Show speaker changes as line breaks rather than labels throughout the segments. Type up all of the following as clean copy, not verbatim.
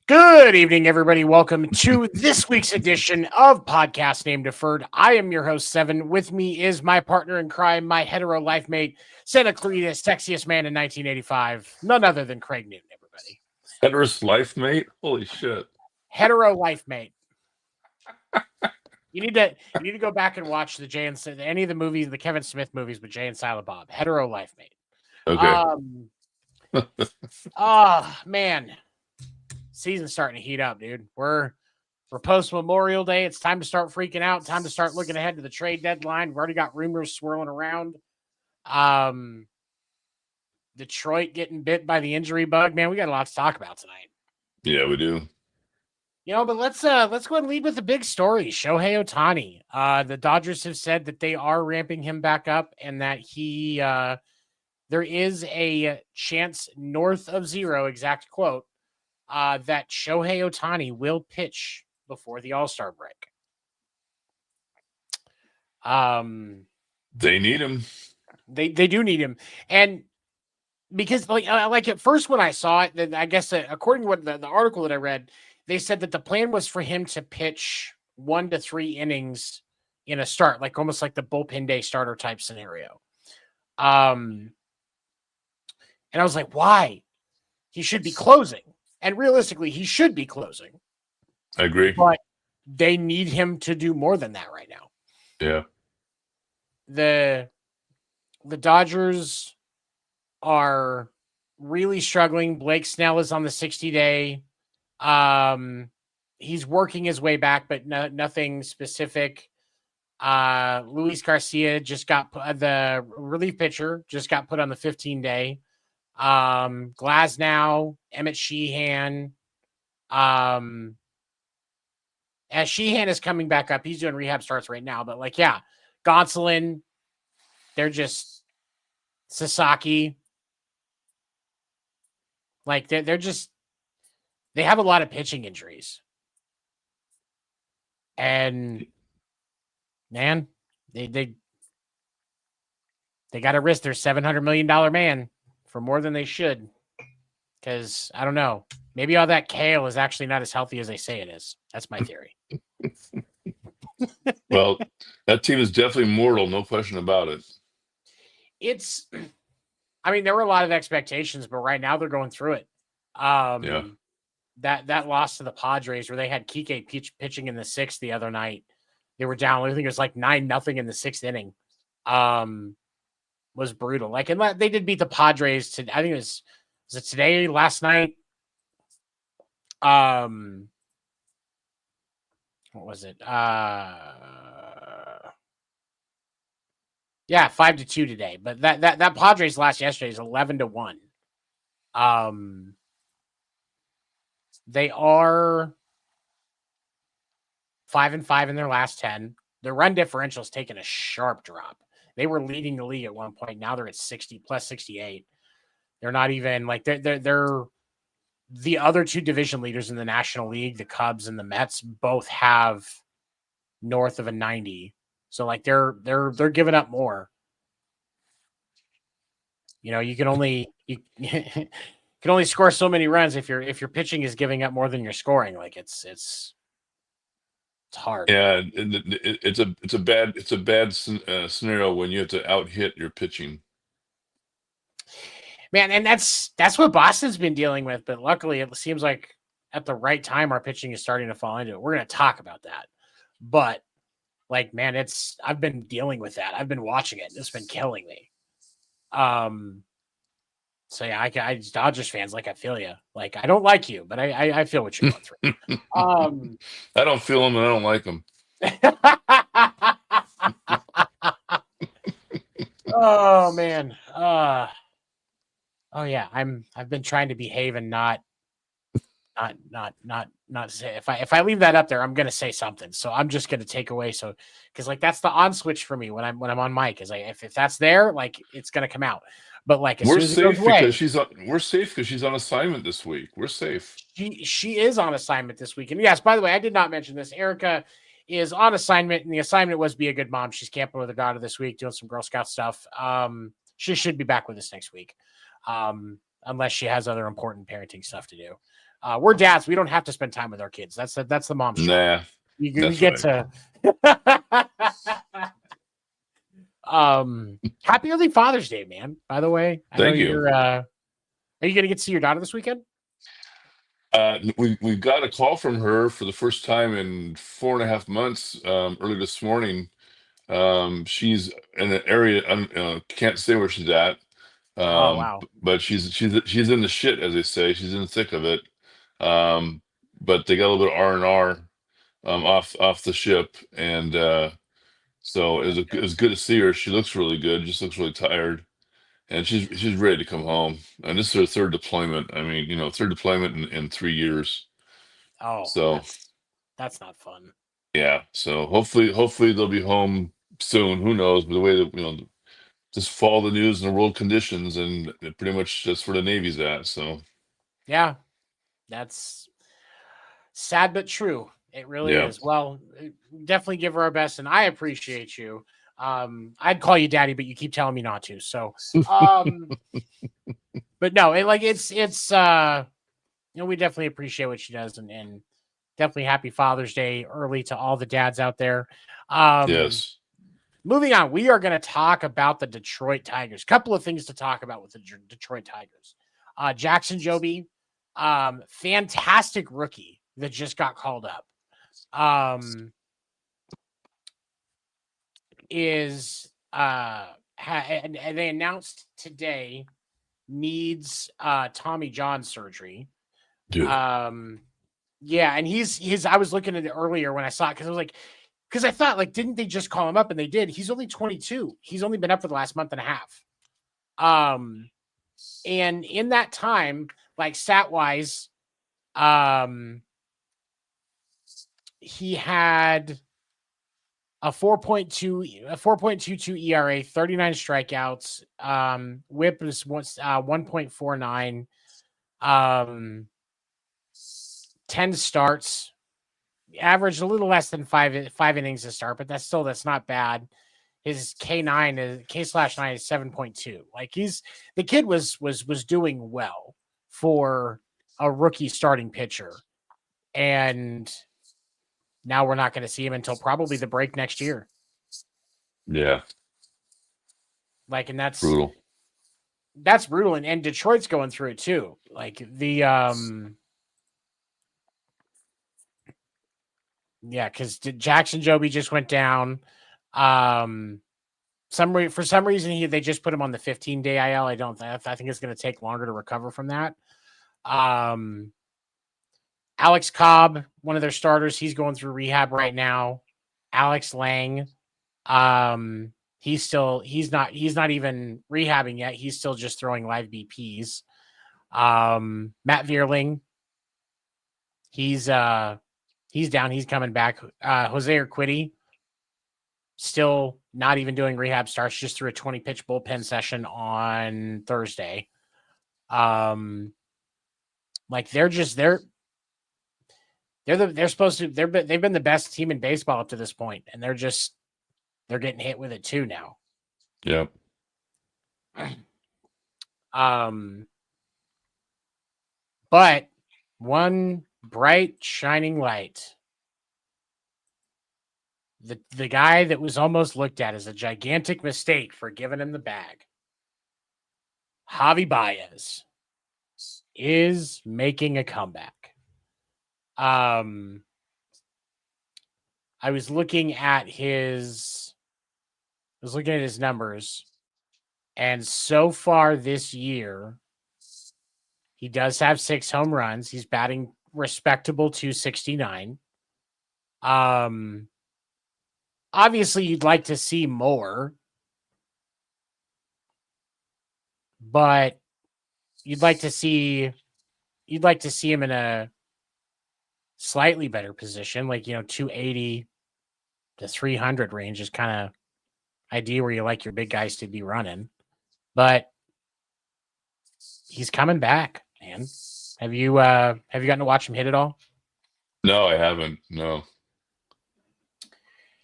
Good evening, everybody. Welcome to this week's edition of Podcast Name Deferred. I am your host, Seven. With me is my partner in crime, my hetero life mate, Santa Clarita's sexiest man in 1985. None other than Craig Newton, everybody.
Hetero's life mate? Holy shit.
Hetero life mate. You need to go back and watch the Jay and any of the movies, the Kevin Smith movies with Jay and Silent Bob. Hetero life mate.
Okay.
Man. Season's starting to heat up, dude. We're post Memorial Day. It's time to start freaking out. Time to start looking ahead to the trade deadline. We've already got rumors swirling around. Detroit getting bit by the injury bug. Man, we got a lot to talk about tonight.
Yeah, we do.
But let's go ahead and lead with the big story. Shohei Ohtani. The Dodgers have said that they are ramping him back up and that there is a chance north of zero, exact quote, that Shohei Ohtani will pitch before the All-Star break.
They need him.
They do need him. And because like at first when I saw it, then I guess according to what the article that I read, they said that the plan was for him to pitch 1 to 3 innings in a start, like almost like the bullpen day starter type scenario. And I was like, why? He should be closing. And realistically, he should be closing.
I agree.
But they need him to do more than that right now.
Yeah.
The Dodgers are really struggling. Blake Snell is on the 60-day. He's working his way back, but nothing specific. Luis Garcia just got the relief pitcher just got put on the 15-day. Glasnow, Emmett Sheehan. As Sheehan is coming back up, he's doing rehab starts right now. But Gonsolin, they're just Sasaki. They're just they have a lot of pitching injuries, and man, they got to risk their $700 million man for more than they should, because I don't know. Maybe all that kale is actually not as healthy as they say it is. That's my theory.
Well, that team is definitely mortal, no question about it.
There were a lot of expectations, but right now they're going through it.
Yeah.
That loss to the Padres where they had Kike pitching in the 6th the other night. They were down. I think it was like 9-0 in the 6th inning. Was brutal. And they did beat the Padres I think was it today, last night? What was it? 5-2 today. But that Padres loss yesterday is 11-1. They are 5-5 in their last 10. Their run differential has taken a sharp drop. They were leading the league at one point. Now they're at 60 plus 68. They're not even like they're the other two division leaders in the National League, the Cubs and the Mets, both have north of a 90. So like they're giving up more. You know, you can only score so many runs if your pitching is giving up more than you're scoring. Like it's hard.
Yeah, it's a bad scenario when you have to out hit your pitching.
Man, and that's what Boston's been dealing with. But luckily, it seems like at the right time, our pitching is starting to fall into it. We're going to talk about that. But like, man, I've been dealing with that. I've been watching it. It's been killing me. So yeah, I Dodgers fans, like I feel you. Like I don't like you, but I feel what you're going through.
I don't feel them and I don't like them.
Oh man. Oh yeah, I've been trying to behave and not say if I leave that up there, I'm gonna say something. So I'm just gonna take away because like that's the on switch for me when I'm on mic is like if that's there, like it's gonna come out. But like as
We're
soon as it
safe
goes away,
because she's on assignment this week. We're safe.
She is on assignment this week. And yes, by the way, I did not mention this. Erica is on assignment, and the assignment was be a good mom. She's camping with her daughter this week, doing some Girl Scout stuff. She should be back with us next week. Unless she has other important parenting stuff to do. We're dads. We don't have to spend time with our kids. That's the mom's job.
Nah.
You get
right.
to happy early Father's Day, man. By the way.
Thank you.
Are you gonna get to see your daughter this weekend?
We got a call from her for the first time in 4.5 months early this morning. She's in an area can't say where she's at.
Oh wow.
But she's in the shit, as they say. She's in the thick of it. But they got a little bit of R&R off the ship, and so it was good to see her. She looks really good. Just looks really tired, and she's ready to come home. And this is her third deployment. I mean, third deployment in 3 years.
Oh,
So
that's not fun.
yeah. So hopefully they'll be home soon. Who knows? But the way that just follow the news and the world conditions, and pretty much that's where the Navy's at. So
yeah, that's sad but true. It really is. Well, definitely give her our best, and I appreciate you. I'd call you daddy, but you keep telling me not to. So, but no, it's we definitely appreciate what she does, and definitely happy Father's Day early to all the dads out there.
Yes.
Moving on, we are going to talk about the Detroit Tigers. Couple of things to talk about with the Detroit Tigers. Jackson Jobe, fantastic rookie that just got called up. And they announced today needs Tommy John surgery.
Dude.
Yeah, and he's I was looking at it earlier when I saw it because I thought, like, didn't they just call him up? And they did. He's only 22. He's only been up for the last month and a half. And in that time, like stat wise, he had a 4.22 ERA, 39 strikeouts. WHIP was 1.49. 10 starts. Averaged a little less than five innings to start, but that's not bad. His K/9 is 7.2. Like the kid was doing well for a rookie starting pitcher, and now we're not going to see him until probably the break next year.
Yeah,
like, and that's
brutal.
That's brutal, and Detroit's going through it too. Like the yeah, because Jackson Jobe just went down. For some reason, they just put him on the 15-day IL. I think it's going to take longer to recover from that. Alex Cobb, one of their starters, he's going through rehab right now. Alex Lang, he's not even rehabbing yet. He's still just throwing live BPs. Matt Vierling, he's down. He's coming back. Jose Urquidy, still not even doing rehab starts, just through a 20-pitch bullpen session on Thursday. Like they're supposed to they've been the best team in baseball up to this point, and they're getting hit with it too now.
Yeah.
But one bright shining light. The guy that was almost looked at as a gigantic mistake for giving him the bag, Javy Baez, is making a comeback. I was looking at his numbers, and so far this year, he does have 6 home runs. He's batting respectable 269. Obviously, you'd like to see more, but you'd like to see him in a slightly better position, like 280 to 300 range is kind of idea where you like your big guys to be running. But he's coming back, man. Have you gotten to watch him hit at all?
No, I haven't. No.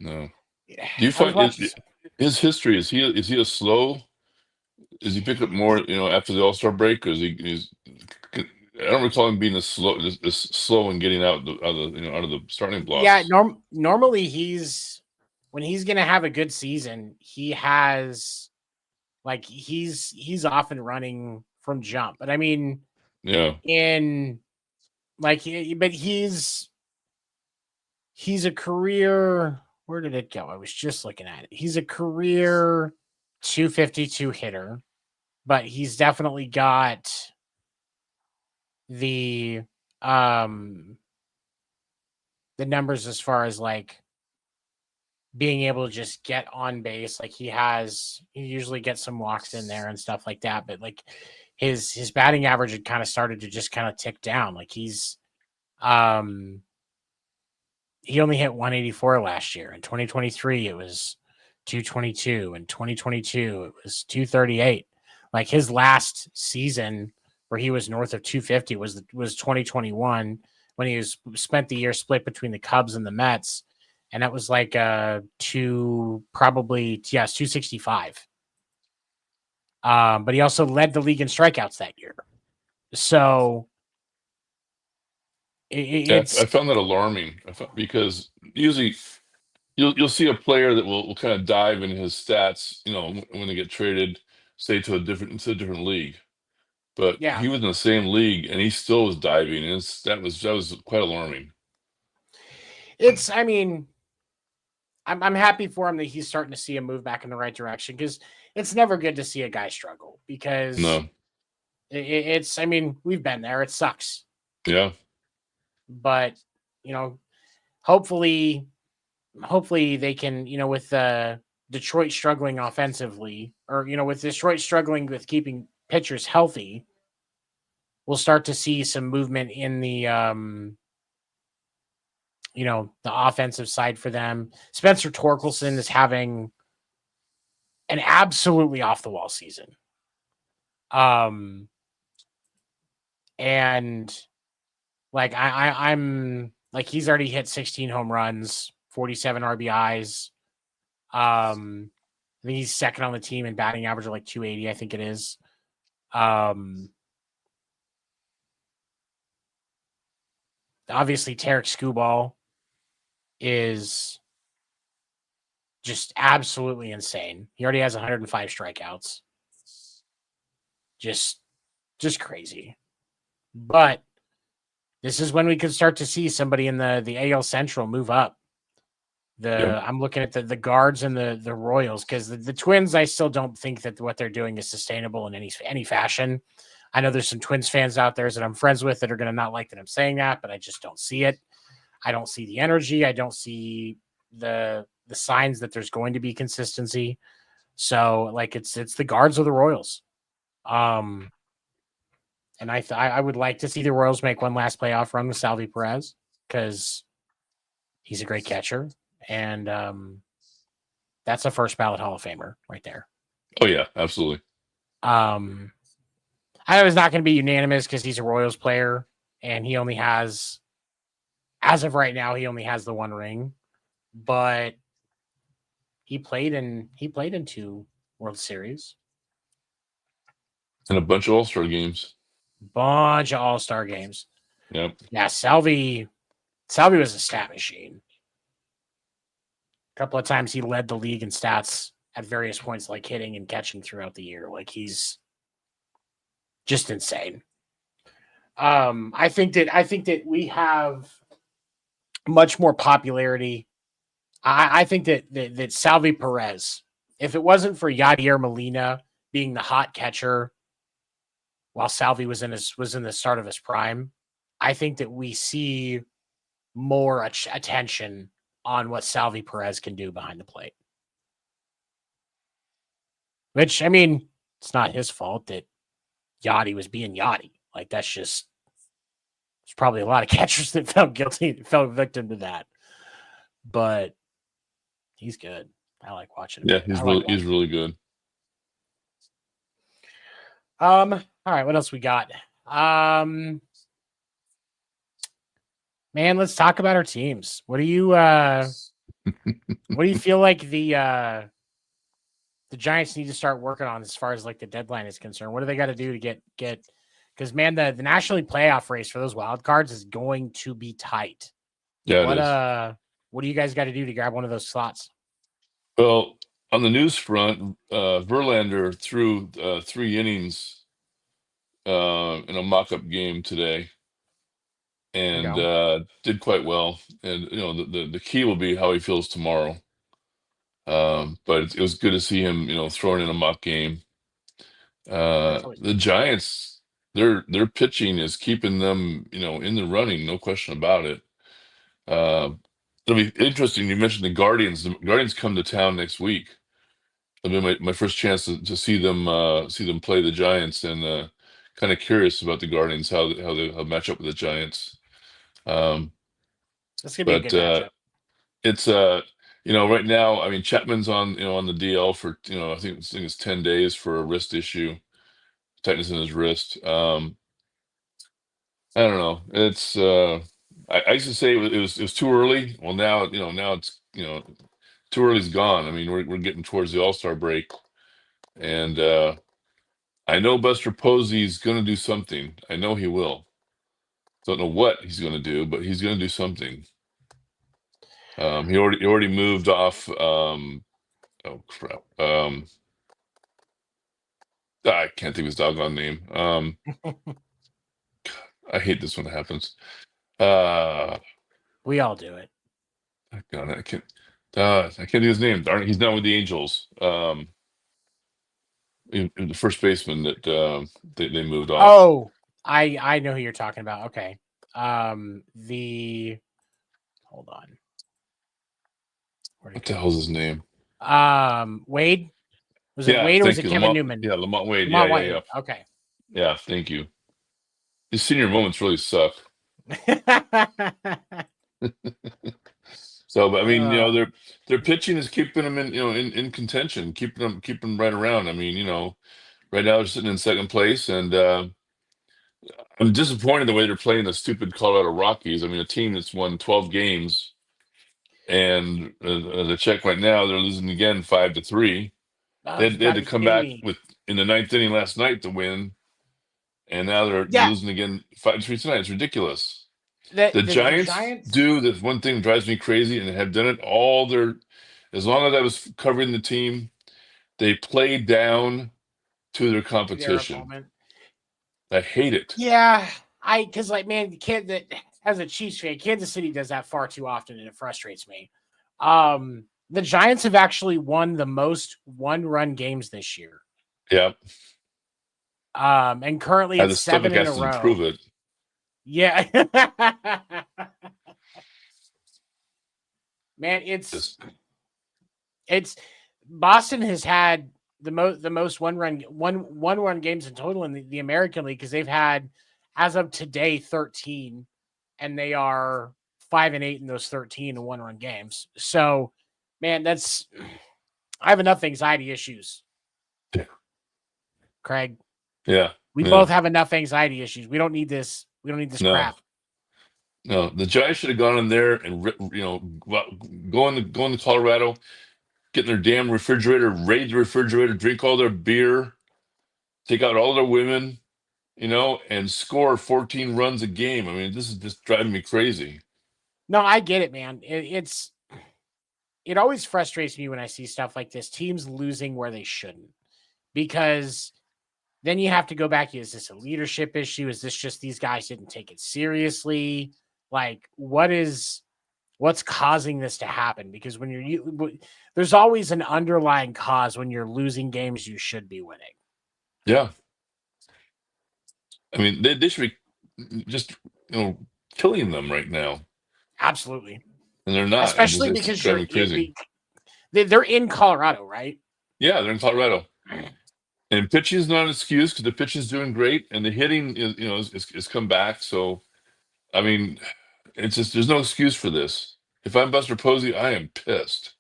Do you
I was
find
watching.
his history? Is he a slow? Is he pick up more? After the All-Star break, or he's? I don't recall him being this slow in getting out out of the starting blocks.
Yeah, normally when he's gonna have a good season, he has he's often running from jump. But I mean,
Yeah.
but he's a career. Where did it go? I was just looking at it. He's a career 252 hitter, but he's definitely got the numbers as far as being able to just get on base. Like he usually gets some walks in there and stuff like that, but his batting average had kind of started to just kind of tick down. Like he only hit 184 last year. In 2023 it was 222. In 2022 it was 238. Like his last season where he was north of 250 was 2021, when he spent the year split between the Cubs and the Mets, and that was 265. But he also led the league in strikeouts that year. So
I found that alarming. Because usually you'll see a player that will kind of dive into his stats, when they get traded, say to a different league. But
yeah,
he was in the same league and he still was diving, and that was quite alarming.
I mean, I'm happy for him that he's starting to see a move back in the right direction, because it's never good to see a guy struggle, because
No.
I mean, we've been there. It sucks.
Yeah.
But hopefully they can, with Detroit struggling offensively, or with Detroit struggling with keeping pitchers healthy, we'll start to see some movement in the the offensive side for them. Spencer Torkelson is having an absolutely off the wall season. And I'm he's already hit 16 home runs, 47 RBIs. I think he's second on the team in batting average of 280, I think it is. Obviously Tarek Skubal is just absolutely insane. He already has 105 strikeouts. Just crazy. But this is when we could start to see somebody in the AL Central move up. I'm looking at the Guards and the Royals, because the Twins, I still don't think that what they're doing is sustainable in any fashion. I know there's some Twins fans out there that I'm friends with that are going to not like that I'm saying that, but I just don't see it. I don't see the energy. I don't see the signs that there's going to be consistency. So it's the Guards or the Royals. And I would like to see the Royals make one last playoff run with Salvy Perez, because he's a great catcher, and that's a first ballot Hall of Famer right there.
Oh yeah, absolutely.
I know it's not going to be unanimous because he's a Royals player and he only has, as of right now, he only has the one ring. But he played in 2 World Series,
and a bunch of All-Star games.
bunch of All-Star games.
Yep.
Yeah, Salvy was a stat machine. A couple of times he led the league in stats at various points, like hitting and catching throughout the year. Like he's just insane. I think that we have much more popularity. I think that Salvy Perez, if it wasn't for Yadier Molina being the hot catcher while Salvy was in the start of his prime, I think that we see more attention on what Salvy Perez can do behind the plate. Which, I mean, it's not his fault that Yachty was being Yachty. Like, that's just, there's probably a lot of catchers that fell victim to that. But he's good. I like watching him.
Yeah, he's really good.
All right, what else we got? Man, let's talk about our teams. What do you feel like the Giants need to start working on as far as like the deadline is concerned? What do they got to do to get because man, the National League playoff race for those wild cards is going to be tight.
Yeah, it is.
What do you guys got to do to grab one of those slots?
Well, on the news front, Verlander threw 3 innings in a mock-up game today, and did quite well. And the key will be how he feels tomorrow. But it was good to see him, throwing in a mock game. The Giants, their pitching is keeping them, in the running, no question about it. It'll be interesting. You mentioned the Guardians. The Guardians come to town next week. It'll be my first chance to see them play the Giants, and kind of curious about the Guardians, how they'll match up with the Giants.
That's gonna be a good matchup.
It's right now, I mean, Chapman's on the DL for I think it's 10 days for a wrist issue, tightness in his wrist. I don't know. It's I used to say it was too early. Well, now it's too early's gone. I mean, we're getting towards the All-Star break, and I know Buster Posey's going to do something. I know he will. Don't know what he's going to do, but he's going to do something. He already moved off. Oh crap. I can't think of his doggone name. I hate this when it happens.
We all do it.
God, I can't do his name. Darn it, he's not with the Angels. The first baseman that they moved off.
Oh, I know who you're talking about. Okay. Hold on.
What the hell's his name?
Wade? Was it Wade or was it Kevin Newman?
Yeah, Lamont Wade.
Lamont
Yeah.
Okay.
Yeah, thank you. His senior moments really suck. So, but I mean, their pitching is keeping them in contention, keeping them right around. I mean, right now they're sitting in second place, and I'm disappointed the way they're playing the stupid Colorado Rockies. I mean, a team that's won 12 games, and as I check right now, they're losing again 5-3. They had to come back in the 9th inning last night to win, and now they're losing again 5-3 tonight. It's ridiculous. The Giants do this one thing that drives me crazy, and have done it as long as I was covering the team, they play down to their competition. I hate it.
Yeah, because man, as a Chiefs fan, Kansas City does that far too often, and it frustrates me. The Giants have actually won the most one-run games this year.
Yeah.
And currently it's 7 in a row.
Prove it.
Yeah. Man, it's Boston has had the most one-run games in total in the American League, because they've had, as of today, 13, and they are 5-8 in those 13 one-run games. So, man, I have enough anxiety issues.
Yeah.
Craig.
Yeah.
We
Yeah.
both have enough anxiety issues. We don't need this. We don't need this
No.
crap.
No, the Giants should have gone in there and go into Colorado, get in their damn refrigerator, raid the refrigerator, drink all their beer, take out all their women, and score 14 runs a game. I mean, this is just driving me crazy.
No, I get it, man. It always frustrates me when I see stuff like this, teams losing where they shouldn't, because then you have to go back. Is this a leadership issue? Is this just these guys didn't take it seriously? Like, what's causing this to happen? Because there's always an underlying cause when you're losing games you should be winning.
Yeah. I mean, they should be just, killing them right now.
Absolutely.
And they're not.
Especially
It's
because
driving me crazy.
they're in Colorado, right?
Yeah, they're in Colorado. And pitching is not an excuse because the pitching is doing great, and the hitting is come back. So, I mean, it's just there's no excuse for this. If I'm Buster Posey, I am pissed.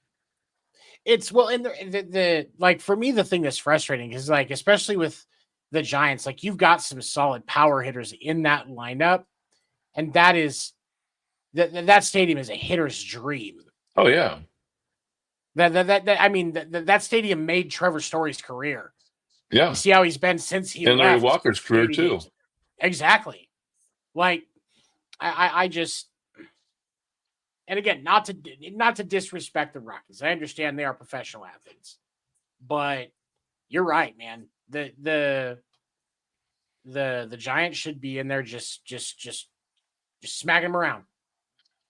And the like, for me, the thing that's frustrating is, like, especially with the Giants, like, you've got some solid power hitters in that lineup, and that stadium is a hitter's dream.
Oh yeah,
that stadium made Trevor Story's career.
yeah.
You see how he's been since he
And Larry
left.
Walker's career too.
Exactly. Like, I just, and again, not to disrespect the Rockies. I understand they are professional athletes, but you're right, man. The Giants should be in there just smacking them around.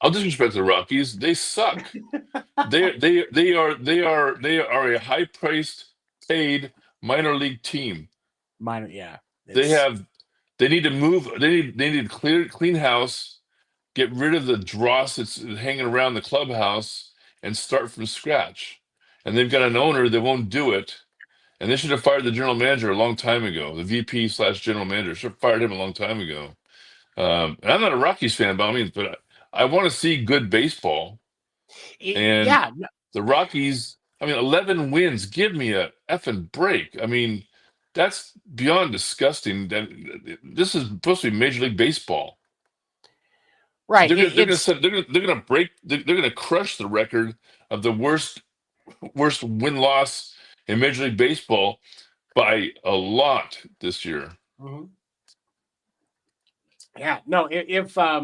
I'll disrespect the Rockies. They suck. they are a high priced paid minor league team.
Yeah.
They need to move. They need to clean house, get rid of the dross that's hanging around the clubhouse, and start from scratch. And they've got an owner that won't do it. And they should have fired the general manager a long time ago. The VP/general manager should have fired him a long time ago. And I'm not a Rockies fan by all means, but I want to see good baseball. And the Rockies, 11 wins. Give me a effing break. I mean, that's beyond disgusting. This is supposed to be Major League Baseball,
right?
They're going to crush the record of the worst win-loss in Major League Baseball by a lot this year.
Mm-hmm. Yeah, no. If I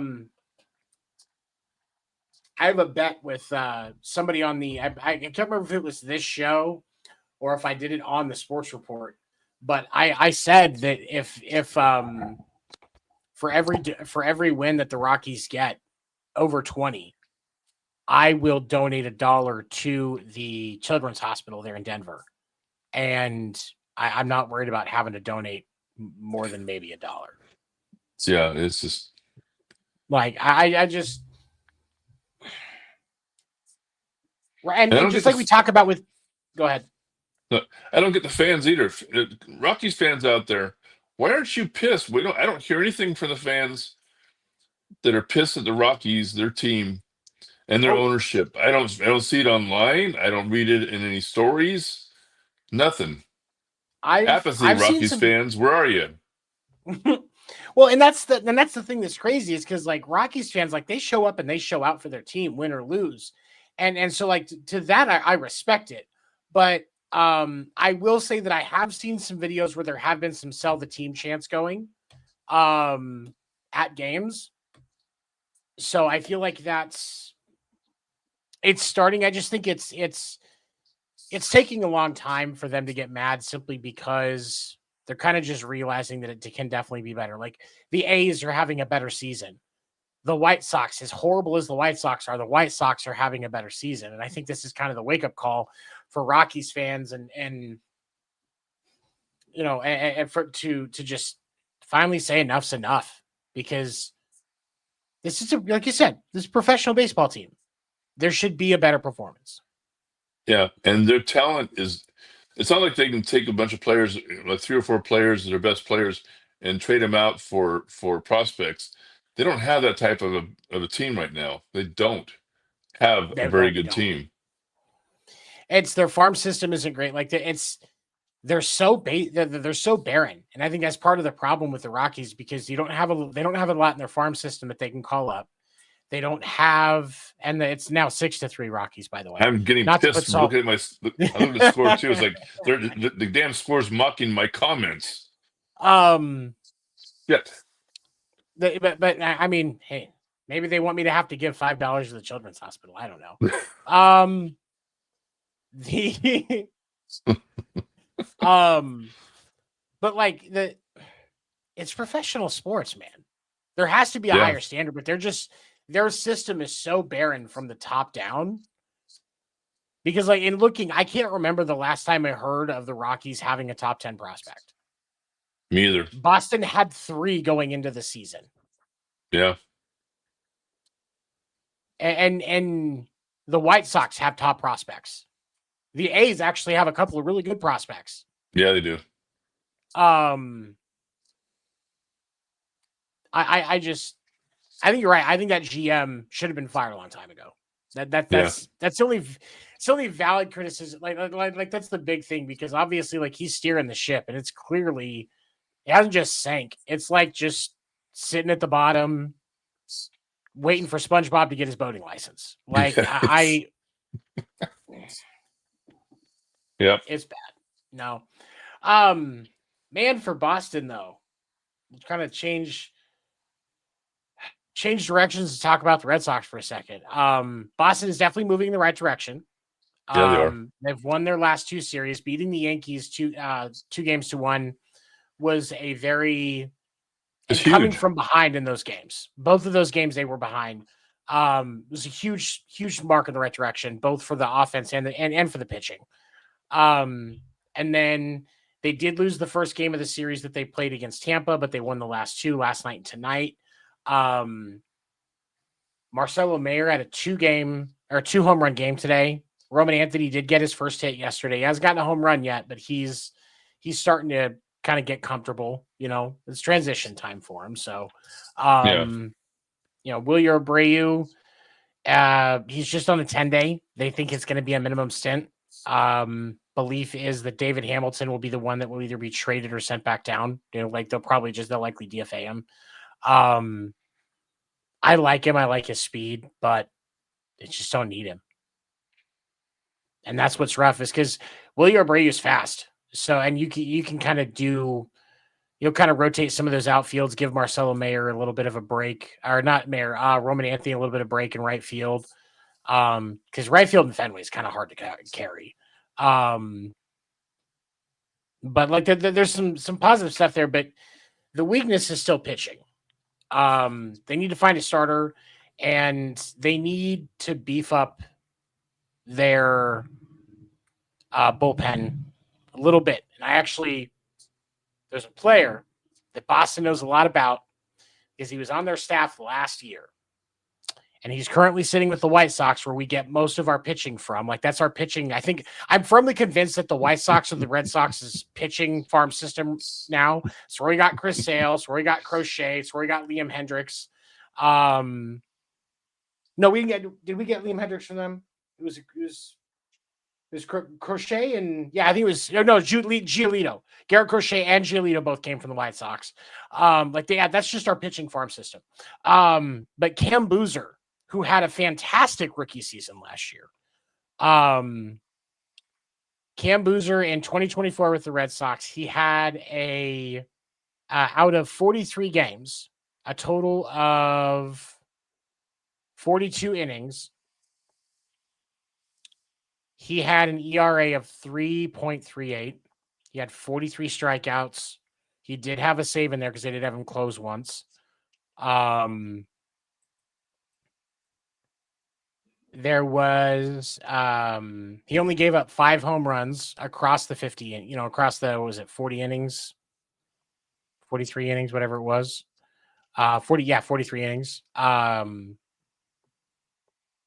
have a bet with somebody on I can't remember if it was this show or if I did it on the Sports Report, but I said that if for every win that the Rockies get over 20, I will donate $1 to the Children's Hospital there in Denver, and I'm not worried about having to donate more than maybe $1.
Yeah, it's just
like I just. And just like we talk about with, go ahead.
No, I don't get the fans either. Rockies fans out there, why aren't you pissed? I don't hear anything from the fans that are pissed at the Rockies, their team, and their ownership. I don't see it online. I don't read it in any stories. Nothing. Apathy, Rockies fans. Where are you?
Well, and that's the thing that's crazy is because, like, Rockies fans, like, they show up and they show out for their team, win or lose. And so, like, to that, I respect it. But I will say that I have seen some videos where there have been some sell the team chants going at games. So I feel like it's starting. I just think it's taking a long time for them to get mad simply because they're kind of just realizing that it can definitely be better. Like, the A's are having a better season. The White Sox, as horrible as the White Sox are, the White Sox are having a better season. And I think this is kind of the wake-up call for Rockies fans and to just finally say enough's enough, because this is, like you said, this is a professional baseball team. There should be a better performance.
Yeah, and their talent is, it's not like they can take a bunch of players, like 3 or 4 players, their best players, and trade them out for prospects. They don't have that type of a team right now. They don't have a very good team.
It's their farm system isn't great. Like, they're they're so barren, and I think that's part of the problem with the Rockies because they don't have a lot in their farm system that they can call up. They don't have, and it's now 6-3 Rockies, by the way.
I'm getting
Not to put
pissed
salt.
looking at I look at the score too. It's like the damn score's mocking my comments. Yet.
But I mean, hey, maybe they want me to have to give $5 to the children's hospital. I don't know. The but like it's professional sports, man. There has to be a
Yeah.
higher standard, but their system is so barren from the top down. Because like in looking, I can't remember the last time I heard of the Rockies having a top 10 prospect.
Me either.
Boston had 3 going into the season.
Yeah.
And the White Sox have top prospects. The A's actually have a couple of really good prospects.
Yeah, they do.
I think you're right. I think that GM should have been fired a long time ago. That's the only valid criticism. Like that's the big thing because obviously like he's steering the ship and it's clearly it hasn't just sank. It's like just sitting at the bottom, waiting for SpongeBob to get his boating license. Like
Yes. Yep.
It's bad. No. Man, for Boston though, kind of change directions to talk about the Red Sox for a second. Boston is definitely moving in the right direction.
Yeah, they are.
They've won their last 2 series. Beating the Yankees 2-1 was a very coming from behind in those games. Both of those games they were behind. It was a huge mark in the right direction, both for the offense and for the pitching. And then they did lose the first game of the series that they played against Tampa, but they won the last 2 last night and tonight. Marcelo Mayer had a 2 home run game today. Roman Anthony did get his first hit yesterday. He hasn't gotten a home run yet, but he's starting to kind of get comfortable. You know, it's transition time for him. So, you know, Wilyer Abreu, he's just on a 10-day. They think it's going to be a minimum stint. Belief is that David Hamilton will be the one that will either be traded or sent back down. You know, like they'll likely DFA him. I like him. I like his speed, but they just don't need him. And that's what's rough is because Wilyer Abreu is fast. So, and you can kind of you'll kind of rotate some of those outfields, give Marcelo Mayer a little bit of a break, or not Mayer, Roman Anthony a little bit of break in right field. Because right field and Fenway is kind of hard to carry. But like there's some positive stuff there, but the weakness is still pitching. They need to find a starter, and they need to beef up their bullpen a little bit. And there's a player that Boston knows a lot about because he was on their staff last year. And he's currently sitting with the White Sox where we get most of our pitching from. Like that's our pitching. I think I'm firmly convinced that the White Sox are the Red Sox's pitching farm system now. It's where we got Chris Sale. It's where we got Crochet. It's where we got Liam Hendricks. No, did we get Liam Hendricks from them? It was Crochet and Giolito. Garrett Crochet and Giolito both came from the White Sox. That's just our pitching farm system. But Cam Boozer, who had a fantastic rookie season last year. Cam Boozer in 2024 with the Red Sox, he had out of 43 games, a total of 42 innings. He had an ERA of 3.38. He had 43 strikeouts. He did have a save in there because they did have him close once. There was he only gave up 5 home runs across the 50, across the 40 innings, 43 innings, whatever it was. 43 innings.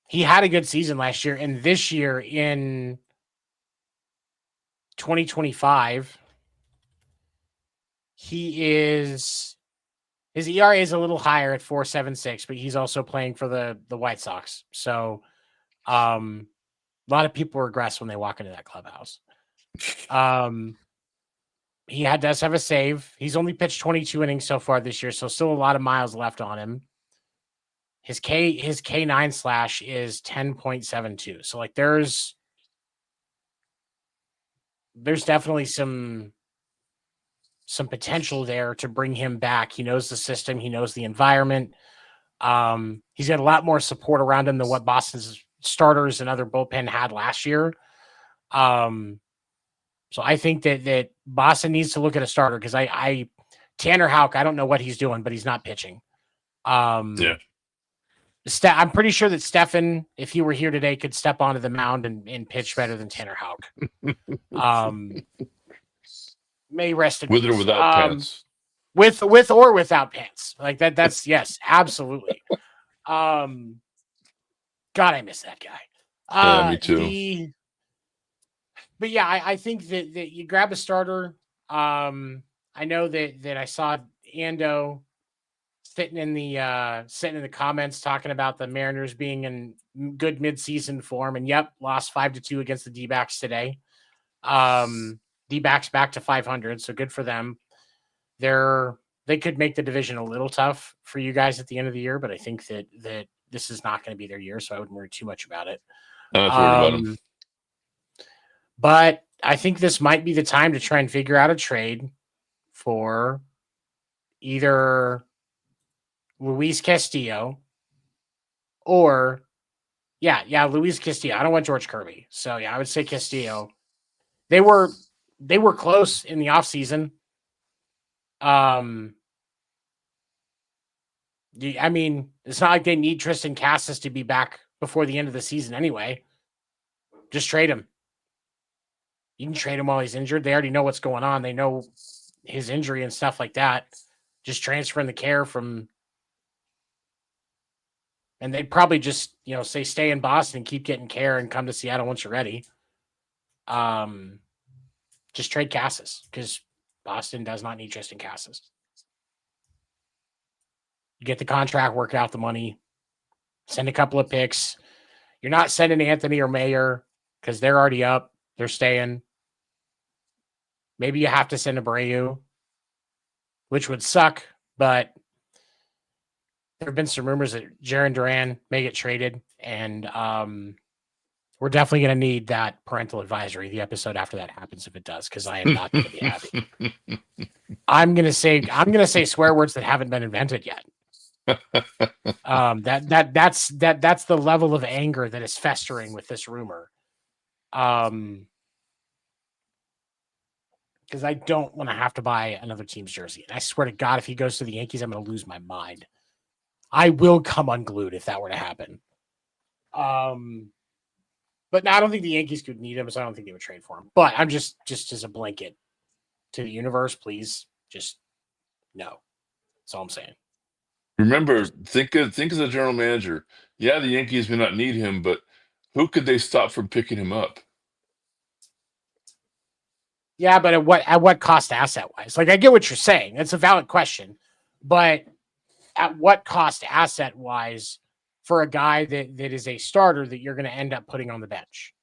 He had a good season last year, and this year in 2025, his ERA is a little higher at 4.76, but he's also playing for the White Sox. So a lot of people regress when they walk into that clubhouse. He does have a save. He's only pitched 22 innings so far this year, so still a lot of miles left on him. His K9 slash is 10.72. So like there's definitely some potential there to bring him back. He knows the system, he knows the environment. He's got a lot more support around him than what Boston's starters and other bullpen had last year. So I think that Boston needs to look at a starter because Tanner Houck, I don't know what he's doing, but he's not pitching.
Yeah.
I'm pretty sure that Stefan, if he were here today, could step onto the mound and pitch better than Tanner Houck. May rest in
With
peace.
or without pants.
With or without pants. Like that. That's yes, absolutely. God, I miss that guy.
Yeah, me too.
But yeah, I think that you grab a starter. I know that I saw Ando sitting in the comments talking about the Mariners being in good midseason form, and yep, lost 5-2 against the D-backs today. D-backs back to 500, so good for them. They could make the division a little tough for you guys at the end of the year, but I think that this is not going to be their year, so I wouldn't worry too much about it.
I'm not worried about them.
But I think this might be the time to try and figure out a trade for either Luis Castillo or Luis Castillo. I don't want George Kirby. So yeah, I would say Castillo. They were close in the offseason. I mean, it's not like they need Tristan Casas to be back before the end of the season anyway. Just trade him. You can trade him while he's injured. They already know what's going on. They know his injury and stuff like that. Just transferring the care from, and they'd probably just, say stay in Boston and keep getting care and come to Seattle once you're ready. Just trade Casas because Boston does not need Tristan Casas. You get the contract, work out the money, send a couple of picks. You're not sending Anthony or Mayer because they're already up. They're staying. Maybe you have to send Abreu, which would suck, but there have been some rumors that Jarren Duran may get traded, and we're definitely going to need that parental advisory the episode after that happens if it does, because I am not going to be happy. I'm going to say swear words that haven't been invented yet. That's the level of anger that is festering with this rumor. Because I don't want to have to buy another team's jersey. And I swear to God, if he goes to the Yankees, I'm going to lose my mind. I will come unglued if that were to happen. But no, I don't think the Yankees could need him, so I don't think they would trade for him. But I'm just as a blanket to the universe, please, just no. That's all I'm saying.
Remember, think as a general manager. Yeah, the Yankees may not need him, but who could they stop from picking him up?
Yeah, but at what cost asset wise? Like, I get what you're saying. It's a valid question, but at what cost asset wise for a guy that is a starter that you're going to end up putting on the bench?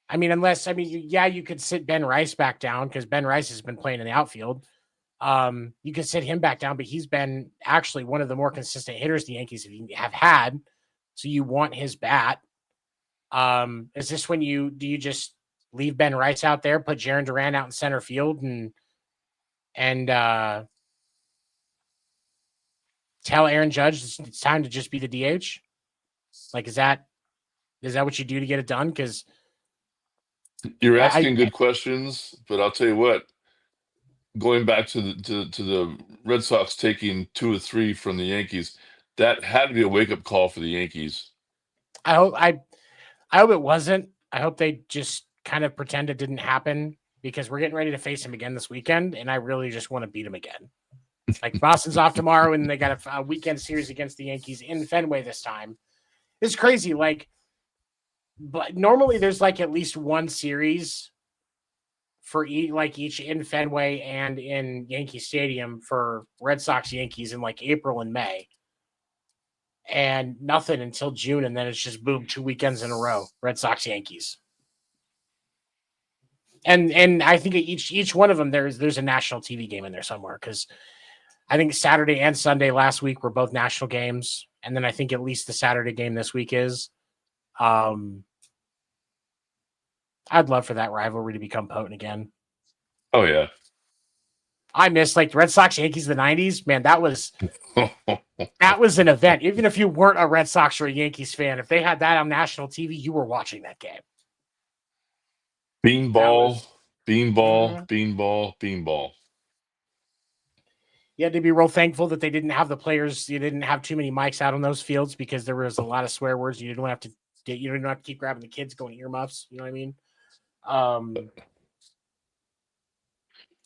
I mean, you could sit Ben Rice back down because Ben Rice has been playing in the outfield. You could sit him back down, but he's been actually one of the more consistent hitters the Yankees have had. So you want his bat. Is this when do you just leave Ben Rice out there, put Jarren Duran out in center field and tell Aaron Judge it's time to just be the DH? Like, is that what you do to get it done? Because
you're asking good questions, but I'll tell you what. Going back to the Red Sox taking 2 or 3 from the Yankees, that had to be a wake up call for the Yankees.
I hope it wasn't. I hope they just kind of pretend it didn't happen because we're getting ready to face him again this weekend, and I really just want to beat him again. Like, Boston's off tomorrow, and they got a weekend series against the Yankees in Fenway this time. It's crazy. Like, but normally there's like at least one series for each in Fenway and in Yankee Stadium for Red Sox Yankees in like April and May. And nothing until June, and then it's just boom, 2 weekends in a row, Red Sox Yankees. And I think each one of them there's a national TV game in there somewhere, because I think Saturday and Sunday last week were both national games, and then I think at least the Saturday game this week is. I'd love for that rivalry to become potent again.
Oh yeah.
I miss like the Red Sox Yankees of the 90s. Man, that was an event. Even if you weren't a Red Sox or a Yankees fan, if they had that on national TV, you were watching that game.
Beanball.
You had to be real thankful that they didn't have the players. You didn't have too many mics out on those fields, because there was a lot of swear words. You didn't have to keep grabbing the kids going earmuffs. You know what I mean?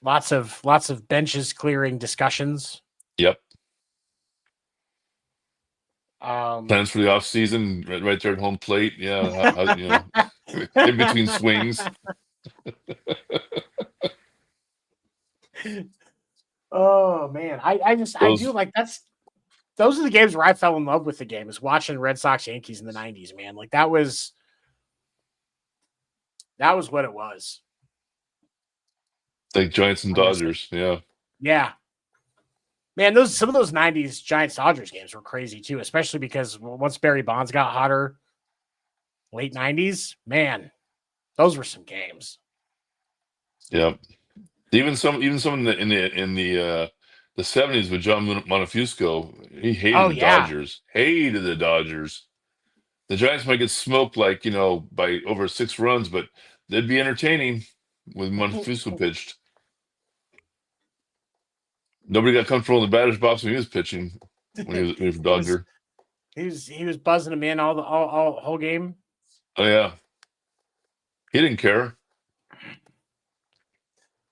Lots of benches clearing discussions.
Yep.
Plans
for the off season, right there at home plate. Yeah, in between swings.
Oh man, I do like those are the games where I fell in love with the game, is watching Red Sox Yankees in the 90s, man. Like that was what it was.
Like Giants and Dodgers, yeah.
Yeah. Man, some of those 90s Giants Dodgers games were crazy too, especially because once Barry Bonds got hotter, late 90s, man, those were some games.
Yeah. Even some in the 70s with John Montefusco, he hated the Dodgers. Hated the Dodgers. The Giants might get smoked by over 6 runs, but they'd be entertaining when Montefusco pitched. Nobody got comfortable in the batter's box when he was pitching. When he was a Dodger.
He was buzzing them in all whole game.
Oh yeah. He didn't care.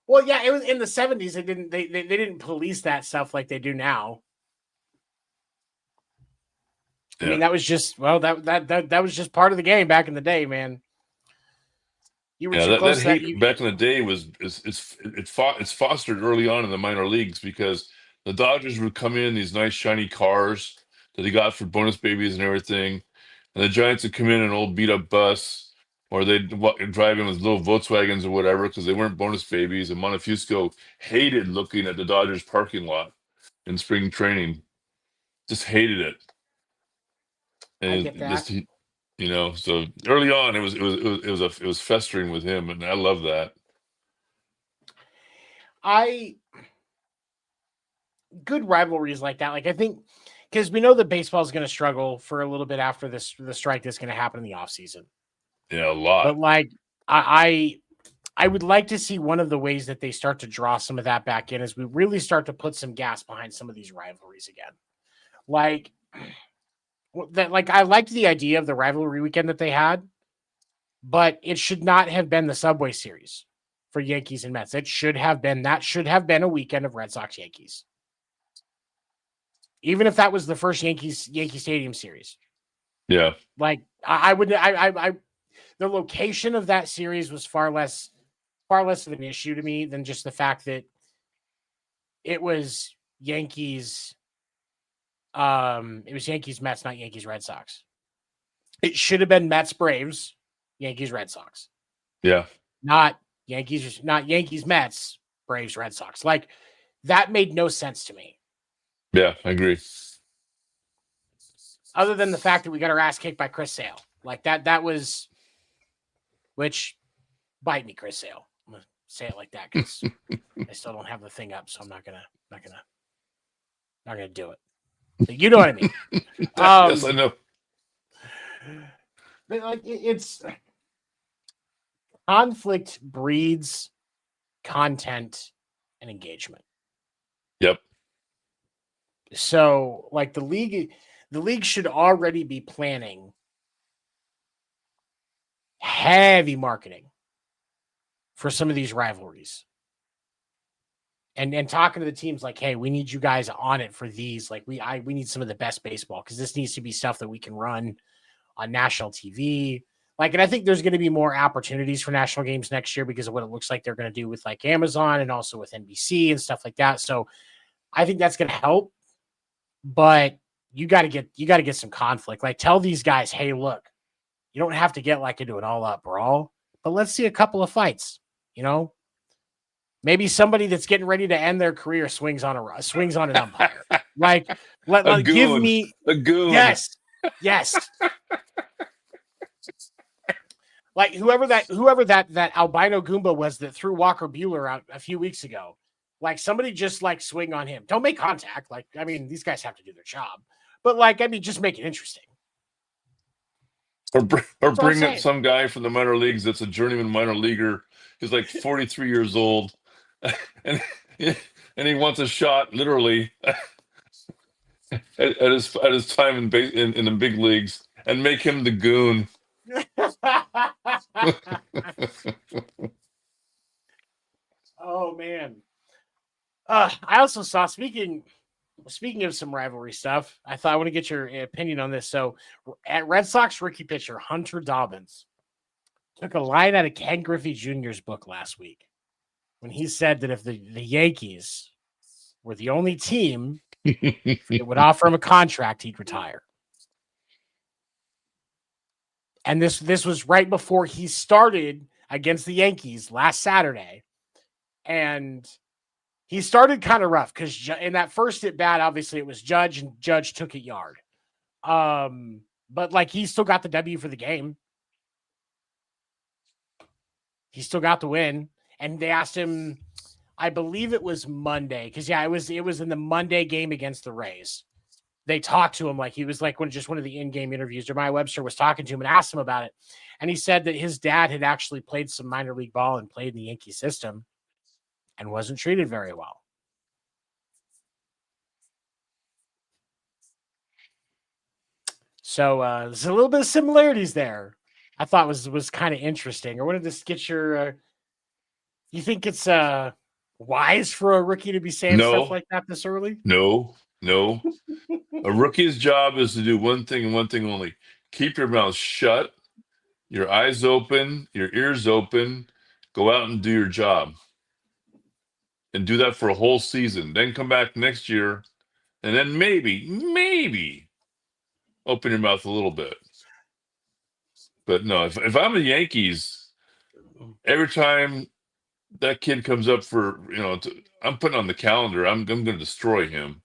Well, yeah, it was in the 70s. They didn't police that stuff like they do now. Yeah. I mean, that was just that was just part of the game back in the day, man. You were too close.
That hate back in the day it's fostered early on in the minor leagues, because the Dodgers would come in these nice shiny cars that they got for bonus babies and everything, and the Giants would come in an old beat up bus, or they'd drive in with little Volkswagens or whatever, because they weren't bonus babies. And Montefusco hated looking at the Dodgers parking lot in spring training, just hated it. And
I get that.
So early on it was festering with him, and I love that.
Good rivalries like that. Like, I think, because we know that baseball is going to struggle for a little bit after the strike that's going to happen in the offseason.
Yeah, a lot.
But like, I would like to see one of the ways that they start to draw some of that back in, is we really start to put some gas behind some of these rivalries again. Like that, like I liked the idea of the rivalry weekend that they had, but it should not have been the Subway Series for Yankees and Mets. That should have been a weekend of Red Sox Yankees. Even if that was the first Yankee Stadium series.
Yeah.
Like the location of that series was far less of an issue to me than just the fact that it was Yankees. It was Yankees Mets, not Yankees Red Sox. It should have been Mets Braves, Yankees Red Sox.
Yeah.
Not Yankees Mets, Braves Red Sox. Like, that made no sense to me.
Yeah, I agree.
Other than the fact that we got our ass kicked by Chris Sale. Like that was, which, bite me, Chris Sale. I'm gonna say it like that because I still don't have the thing up, so I'm not gonna do it. But you know what I mean.
Yes, I know.
But like it's conflict breeds content and engagement.
Yep.
So like the league should already be planning heavy marketing for some of these rivalries. And talking to the teams like, hey, we need you guys on it for these. Like we need some of the best baseball, because this needs to be stuff that we can run on national TV. Like, and I think there's going to be more opportunities for national games next year because of what it looks like they're going to do with like Amazon and also with NBC and stuff like that. So I think that's going to help, but you got to get some conflict. Like, tell these guys, hey, look, you don't have to get like into an all out brawl, but let's see a couple of fights. You know, maybe somebody that's getting ready to end their career swings on an umpire. Like, give me
a goon.
Yes. Like whoever that albino Goomba was that threw Walker Buehler out a few weeks ago. Like somebody just like swing on him. Don't make contact. Like, I mean, these guys have to do their job. But like, I mean, just make it interesting.
Or bring up some guy from the minor leagues that's a journeyman minor leaguer. He's like 43 years old. And he wants a shot literally at his time in the big leagues and make him the goon.
Oh man. I also saw speaking of some rivalry stuff, I thought I want to get your opinion on this. So at Red Sox rookie pitcher Hunter Dobbins took a line out of Ken Griffey Jr.'s book last week when he said that if the Yankees were the only team that would offer him a contract, he'd retire. And this was right before he started against the Yankees last Saturday. And he started kind of rough because in that first at bat, obviously it was Judge, and Judge took it yard. But like he still got the W for the game. He still got the win. And they asked him, I believe it was Monday, because it was in the Monday game against the Rays. They talked to him like he was like one of the in-game interviews. Jeremiah Webster was talking to him and asked him about it. And he said that his dad had actually played some minor league ball and played in the Yankee system and wasn't treated very well. So there's a little bit of similarities there. I thought was kind of interesting. I wanted to get your. You think it's wise for a rookie to be saying stuff like that this early?
No. A rookie's job is to do one thing and one thing only: keep your mouth shut, your eyes open, your ears open. Go out and do your job, and do that for a whole season. Then come back next year, and then maybe open your mouth a little bit. But no, if I'm the Yankees, every time that kid comes up for, I'm putting on the calendar, I'm going to destroy him.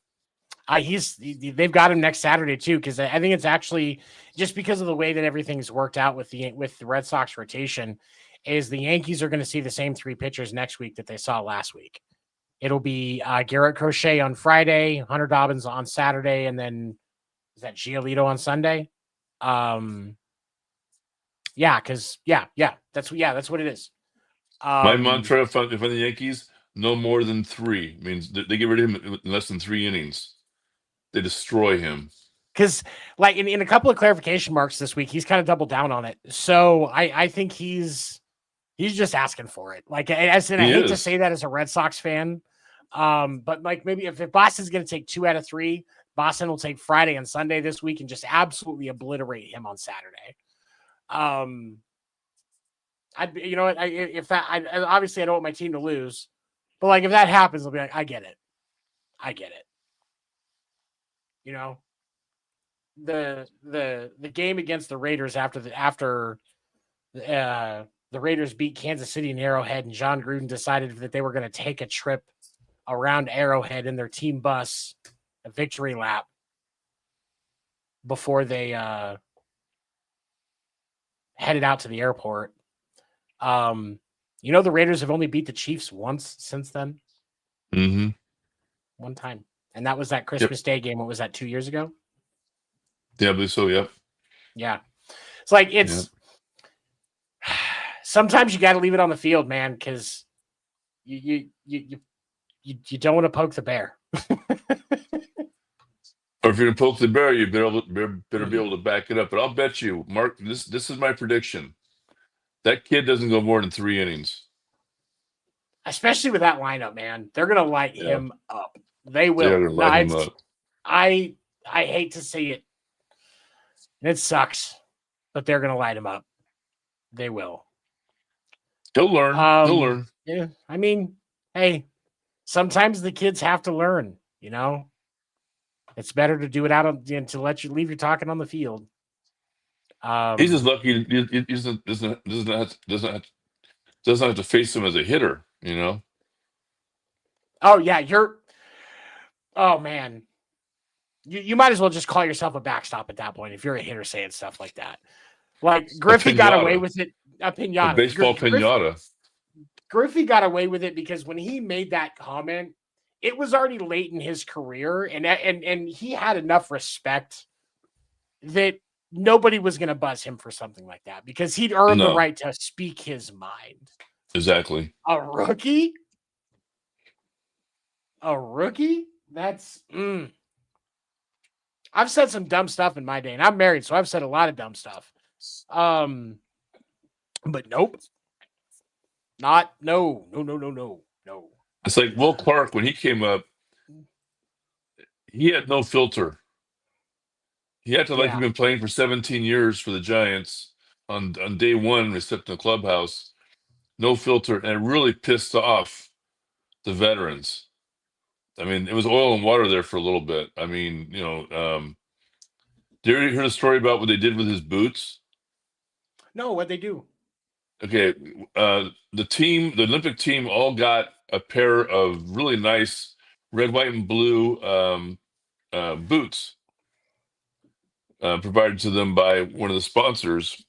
They've got him next Saturday too, because I think it's actually just because of the way that everything's worked out with the Red Sox rotation, is the Yankees are going to see the same three pitchers next week that they saw last week. It'll be Garrett Crochet on Friday, Hunter Dobbins on Saturday, and then is that Giolito on Sunday? That's what it is.
My mantra if I'm the Yankees, no more than 3 means they get rid of him in less than 3 innings. They destroy him.
Because, like, in a couple of clarification marks this week, he's kind of doubled down on it. So I think he's just asking for it. Like, I hate to say that as a Red Sox fan, but like maybe if Boston's going to take 2 out of 3, Boston will take Friday and Sunday this week and just absolutely obliterate him on Saturday. Obviously I don't want my team to lose, but like if that happens, I'll be like, I get it. You know, the game against the Raiders after the Raiders beat Kansas City in Arrowhead, and John Gruden decided that they were going to take a trip around Arrowhead in their team bus, a victory lap, before they headed out to the airport. The Raiders have only beat the Chiefs once since then.
Mm-hmm.
One time. And that was that Christmas Day game. What was that, 2 years ago?
Yeah, I believe so, yep.
Yeah. It's like, sometimes you got to leave it on the field, man, because you don't want to poke the bear.
Or if you're going to poke the bear, you better be able to back it up. But I'll bet you, Mark, this is my prediction. That kid doesn't go more than 3 innings.
Especially with that lineup, man. They're going to light him up. They will.
They're going to light him up.
I hate to see it. And it sucks. But they're going to light him up. They will.
He'll learn. He'll learn.
Yeah. I mean, hey, sometimes the kids have to learn, It's better to do it to let you leave you talking on the field.
He's just lucky. He doesn't have doesn't have to face him as a hitter, you know?
Oh yeah, oh man. You might as well just call yourself a backstop at that point if you're a hitter saying stuff like that. Like
A
Griffey got away
pinata,
with it. A
a
pinata.
baseball pinata.
Griffey got away with it because when he made that comment, it was already late in his career, and he had enough respect that nobody was going to buzz him for something like that because he'd earned the
No,
right to speak his mind.
exactly.
A rookie? A rookie? That's I've said some dumb stuff in my day, and I'm married, so I've said a lot of dumb stuff. But nope. No.
It's like Will Clark when he came up, he had no filter. He acted like
Yeah.
he'd been playing for 17 years for the Giants on day one when we stepped in the clubhouse. No filter, and it really pissed off the veterans. I mean, it was oil and water there for a little bit. I mean, did you hear the story about what they did with his boots?
No, what'd they do?
Okay, the Olympic team, all got a pair of really nice red, white, and blue boots provided to them by one of the sponsors.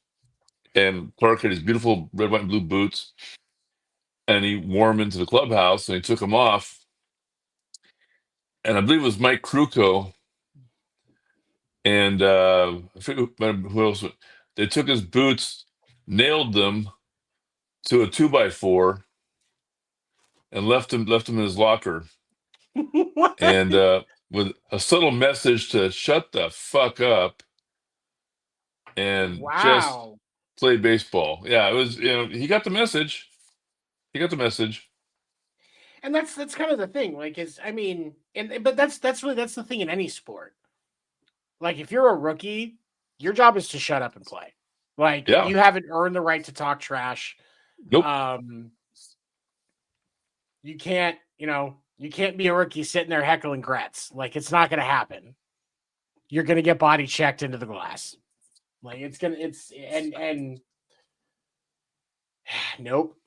And Clark had his beautiful red, white, and blue boots, and he wore them into the clubhouse, and he took them off. And I believe it was Mike Krukow and I forget who else. They took his boots, nailed them to a 2x4, and left him in his locker.
What?
And with a subtle message to shut the fuck up and just
Wow.
play baseball. Yeah, it was. He got the message. He got the message.
And that's kind of the thing. Like, but that's the thing in any sport. Like, if you're a rookie, your job is to shut up and play. Like,
Yeah.
you haven't earned the right to talk trash.
Nope.
You can't, you can't be a rookie sitting there heckling Gretz. Like, it's not going to happen. You're going to get body checked into the glass. Like, and nope.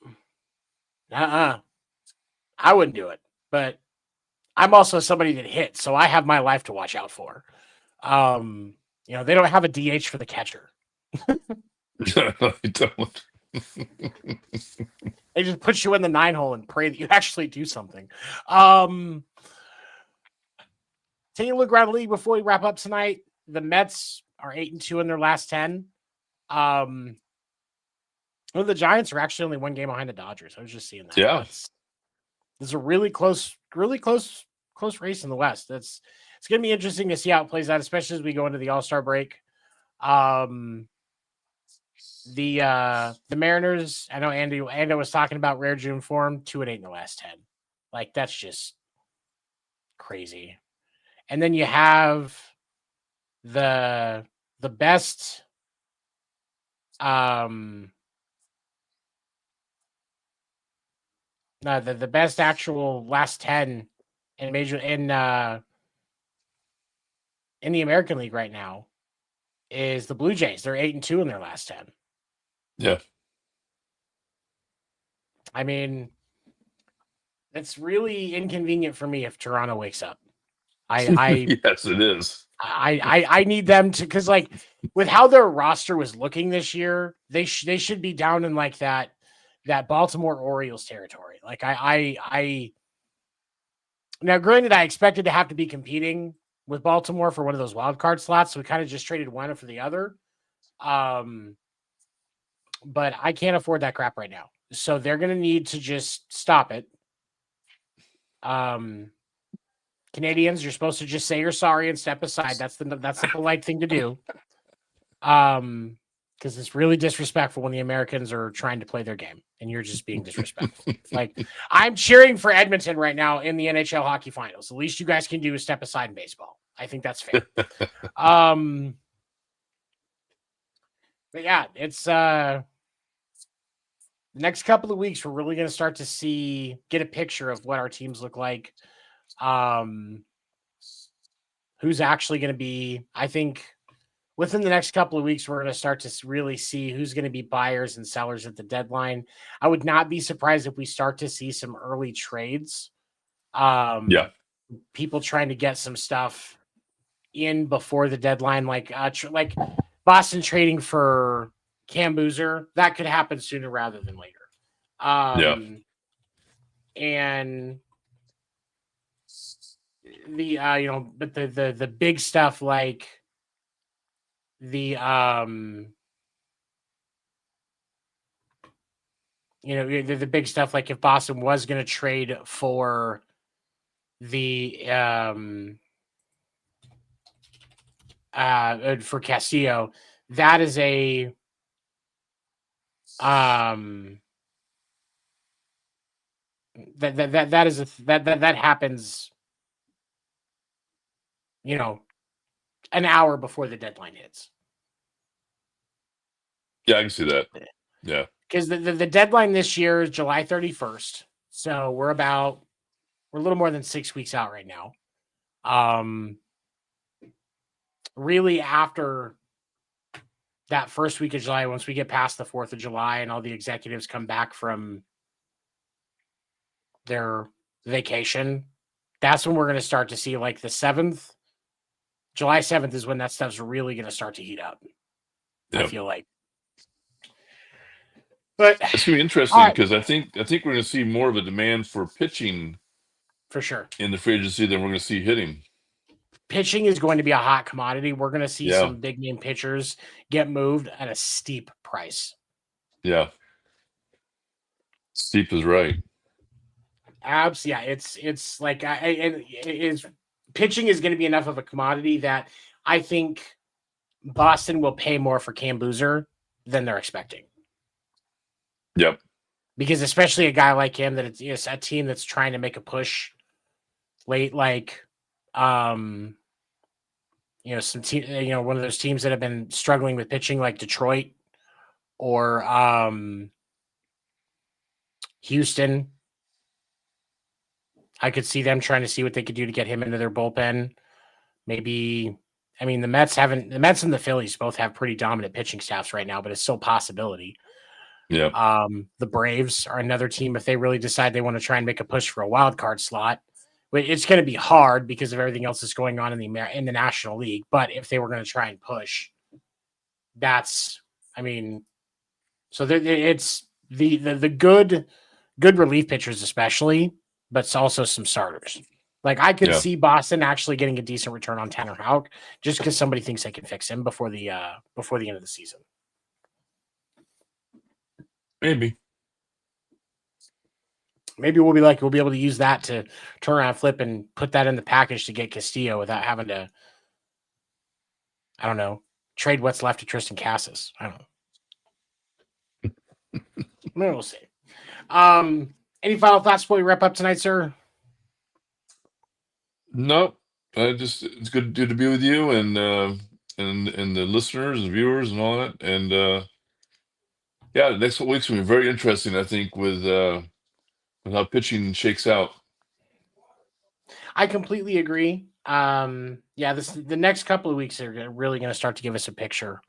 I wouldn't do it. But I'm also somebody that hits, so I have my life to watch out for. They don't have a DH for the catcher.
I don't.
They just put you in the 9-hole and pray that you actually do something. Taking a look around the league before we wrap up tonight. The Mets are 8-2 in their last 10. The Giants are actually only one game behind the Dodgers. I was just seeing that.
Yeah.
It's a really close race in the West. It's going to be interesting to see how it plays out, especially as we go into the All-Star break. The Mariners, I know Andy was talking about rare June form, 2-8 in the last 10. Like, that's just crazy. And then you have the best the best actual last 10 in the American League right now is the Blue Jays. They're 8-2 in their last 10.
Yeah.
I mean, it's really inconvenient for me if Toronto wakes up.
Yes, it is.
I need them to, because like with how their roster was looking this year, they should be down in like that Baltimore Orioles territory. Like now granted, I expected to have to be competing with Baltimore for one of those wild card slots, so we kind of just traded one for the other. But I can't afford that crap right now, so they're gonna need to just stop it. Canadians, you're supposed to just say you're sorry and step aside. That's the polite thing to do. Because it's really disrespectful when the Americans are trying to play their game and you're just being disrespectful. Like, I'm cheering for Edmonton right now in the NHL hockey finals. The least you guys can do is step aside in baseball. I think that's fair. But yeah, it's the next couple of weeks, we're really going to start to get a picture of what our teams look like. Who's actually going to be, I think within the next couple of weeks, we're going to start to really see who's going to be buyers and sellers at the deadline. I would not be surprised if we start to see some early trades.
Yeah.
People trying to get some stuff in before the deadline, like Boston trading for Cam Boozer. That could happen sooner rather than later.
Yeah.
And the but the big stuff like the the big stuff like if Boston was going to trade for the for Castillo, that is a that happens, an hour before the deadline hits.
Yeah, I can see that. Yeah.
Because the deadline this year is July 31st. So we're a little more than 6 weeks out right now. Really after that first week of July, once we get past the 4th of July and all the executives come back from their vacation, that's when we're going to start to see like the 7th. July 7th is when that stuff's really going to start to heat up. Yep. I feel like. But
it's gonna be interesting because I think we're gonna see more of a demand for pitching
for sure
in the free agency than we're gonna see hitting.
Pitching is going to be a hot commodity. We're gonna see some big name pitchers get moved at a steep price.
Yeah. Steep is right.
Yeah, it's like pitching is going to be enough of a commodity that I think Boston will pay more for Cam Boozer than they're expecting.
Yep.
Because especially a guy like him, that it's a team that's trying to make a push late, like some team, one of those teams that have been struggling with pitching, like Detroit or Houston. I could see them trying to see what they could do to get him into their bullpen. Maybe, the Mets and the Phillies both have pretty dominant pitching staffs right now, but it's still a possibility.
Yeah.
The Braves are another team if they really decide they want to try and make a push for a wild card slot. It's going to be hard because of everything else that's going on in the National League. But if they were going to try and push, it's the good relief pitchers especially, but also some starters. Like I could see Boston actually getting a decent return on Tanner Houck just because somebody thinks they can fix him before the end of the season.
Maybe
we'll be able to use that to turn around, flip, and put that in the package to get Castillo without having to, trade what's left of Tristan Cassis. I don't know. Maybe we'll see. Any final thoughts before we wrap up tonight, sir?
Nope. It's good to be with you and the listeners and viewers and all that. And the next couple weeks will be very interesting, I think, with how pitching shakes out.
I completely agree. The next couple of weeks are really going to start to give us a picture.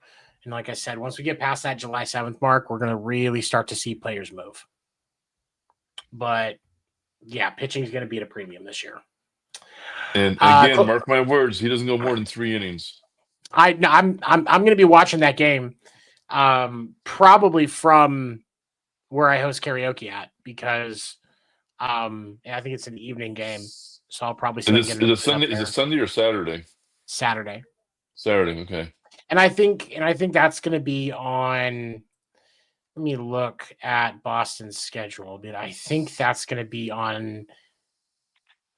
And like I said, once we get past that July 7th mark, we're going to really start to see players move. But pitching is going to be at a premium this year.
And again, mark my words, he doesn't go more than 3 innings.
I'm going to be watching that game, probably from where I host karaoke at, because I think it's an evening game, so I'll probably.
Is it Sunday or Saturday?
Saturday.
Okay.
And I think that's going to be on. Let me look at Boston's schedule, but I think that's going to be on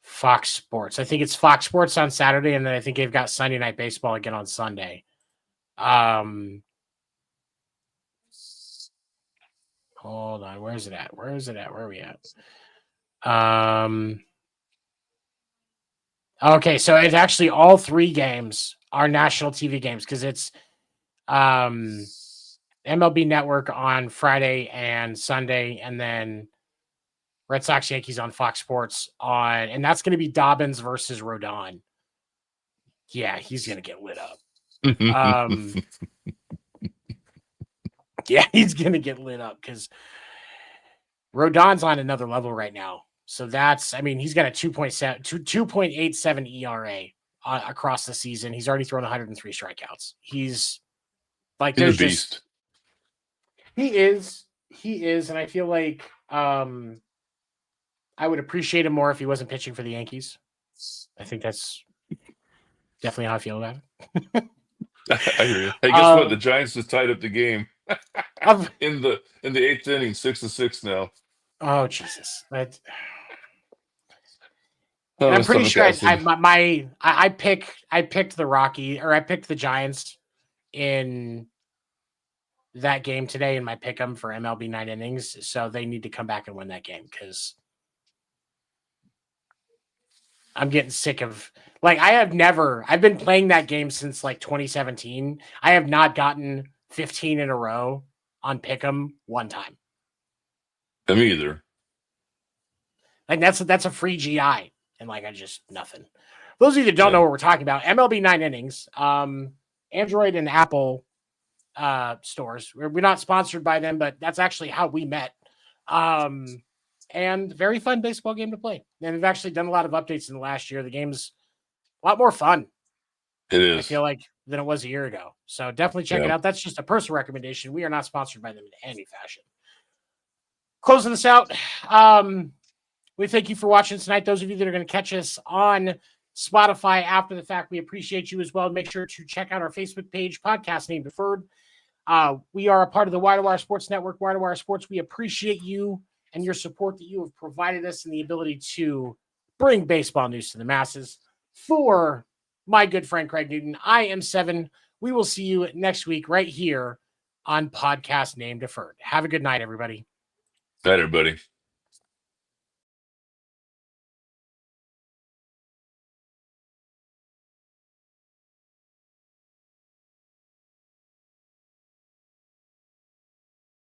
Fox Sports. I think it's Fox Sports on Saturday, and then I think they've got Sunday Night Baseball again on Sunday. Hold on. Where is it at? Where are we at? Okay, so it's actually all 3 games are national TV games because it's MLB Network on Friday and Sunday, and then Red Sox Yankees on Fox Sports and that's going to be Dobbins versus Rodon. Yeah, he's going to get lit up. Yeah, he's going to get lit up because Rodon's on another level right now. So that's, I mean, he's got a 2.87 ERA across the season. He's already thrown 103 strikeouts. He's like,
He's a
there's
beast.
just, he is, and I feel like I would appreciate him more if he wasn't pitching for the Yankees. I think that's definitely how I feel about it.
I hear you. Hey, guess what? The Giants just tied up the game in the 8th inning, 6-6 now.
Oh Jesus! I'm
Mr.
pretty sure
McCaslin.
I picked the Giants in that game today in my pick 'em for MLB 9 innings. So they need to come back and win that game because I'm getting sick of I've been playing that game since like 2017. I have not gotten 15 in a row on pick 'em one time.
Me either.
Like that's a free GI. And I just nothing. Those of you that don't know what we're talking about, MLB 9 innings, Android and Apple stores. We're not sponsored by them, but that's actually how we met. And very fun baseball game to play. And we've actually done a lot of updates in the last year. The game's a lot more fun.
It is.
I feel like than it was a year ago. So definitely check it out. That's just a personal recommendation. We are not sponsored by them in any fashion. Closing this out. We thank you for watching tonight. Those of you that are going to catch us on Spotify after the fact, we appreciate you as well. Make sure to check out our Facebook page, Podcast Name Deferred. We are a part of the Wire to Wire Sports Network, Wire to Wire Sports. We appreciate you and your support that you have provided us and the ability to bring baseball news to the masses. For my good friend Craig Newton, I am Seven. We will see you next week right here on Podcast Name Deferred. Have a good night, everybody.
Night, everybody.